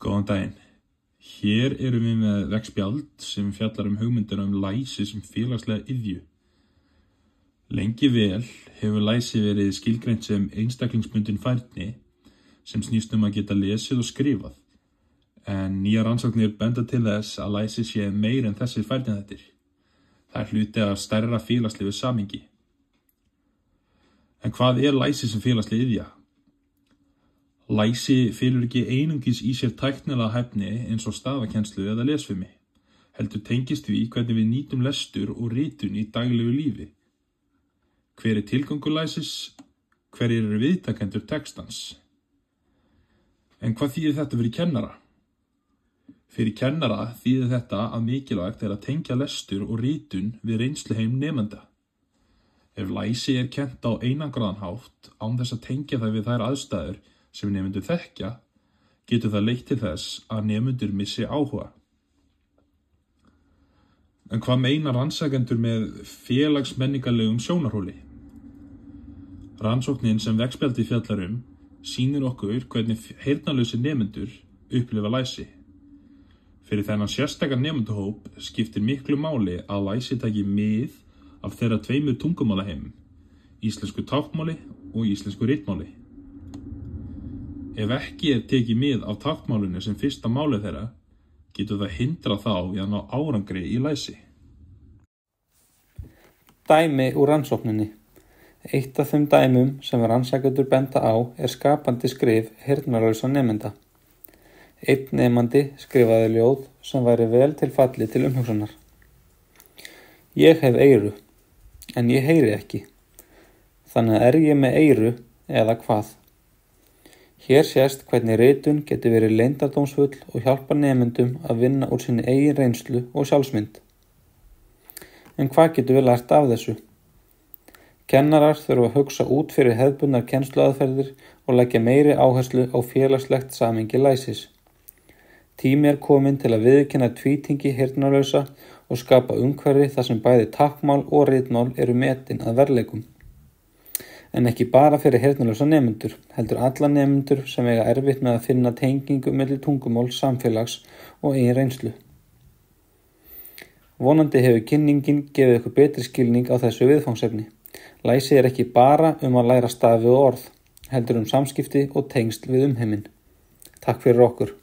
Góðan daginn. Hér erum við með veggspjald sem fjallar hugmyndina læsi sem félagslega iðju. Lengi vel hefur læsi verið skilgreint sem einstaklingsbundin færni sem snýst að geta lesið og skrifað. En nýjar rannsóknir benda til þess að læsi sé meir en þessir færniþættir. Það hluti af stærra félagslegu samhengi. En hvað læsi sem félagslega iðja? Læsi felur ekki einungis í sér tæknilega hæfni eins og stafakennslu eða lesfimi, heldur tengist því hvernig við nýtum lestur og ritun í daglegu lífi. Hver tilgangur læsis? Hverjir eru viðtakendur textans? En hvað þýðir þetta fyrir kennara? Fyrir kennara þýðir þetta að mikilvægt að tengja lestur og ritun við reynsluheim nemenda. Ef læsi kennt á einangraðan hátt án þess að tengja það við þær aðstæður sem nemendur þekkja, getur það leitt til þess að nemendur missi áhuga. En hvað meina rannsakendur með félagsmenningarlegum sjónarhóli? Rannsóknin sem veggspjaldið fjallar sýnir okkur hvernig heyrnarlausir nemendur upplifa læsi. Fyrir þennan sérstaka nemendahóp skiptir miklu máli að læsi taki mið af þeirra tveimur tungumálaheimum, íslensku táknmáli og íslensku ritmáli. Ef ekki tekið mið af táknmálinu sem fyrsta máli þeirra, getur það hindra þá í að ná árangri í læsi. Dæmi úr rannsókninni. Eitt af þeim dæmum sem rannsakendur benda á skapandi skrif heyrnarlausra nemenda. Einn nemandi skrifaði ljóð sem væri vel til falli til umhugsunar. Ég hef eyru, en ég heyri ekki. Þannig ég með eyru eða hvað? Hér sést hvernig ritun getur verið leyndardómsfull og hjálpa nemendum að vinna úr sinni eigin reynslu og sjálfsmynd. En hvað getum við lært af þessu? Kennarar þurfa að hugsa út fyrir hefðbundnar kennsluaðferðir og leggja meiri áherslu á félagslegt samhengi læsis. Tími kominn til að viðurkenna tvítengi heyrnarlausa og skapa umhverfi þar sem bæði táknmál og ritmál eru metin að verðleikum. En ekki bara fyrir heyrnarlausa nemendur, heldur alla nemendur sem eiga erfitt með að finna tengingu milli tungumál, samfélags og eigin reynslu. Vonandi hefur kynningin gefið ykkur betri skilning á þessu viðfangsefni. Læsi ekki bara að læra stafi og orð, heldur samskipti og tengsl við umheiminn. Takk fyrir okkur.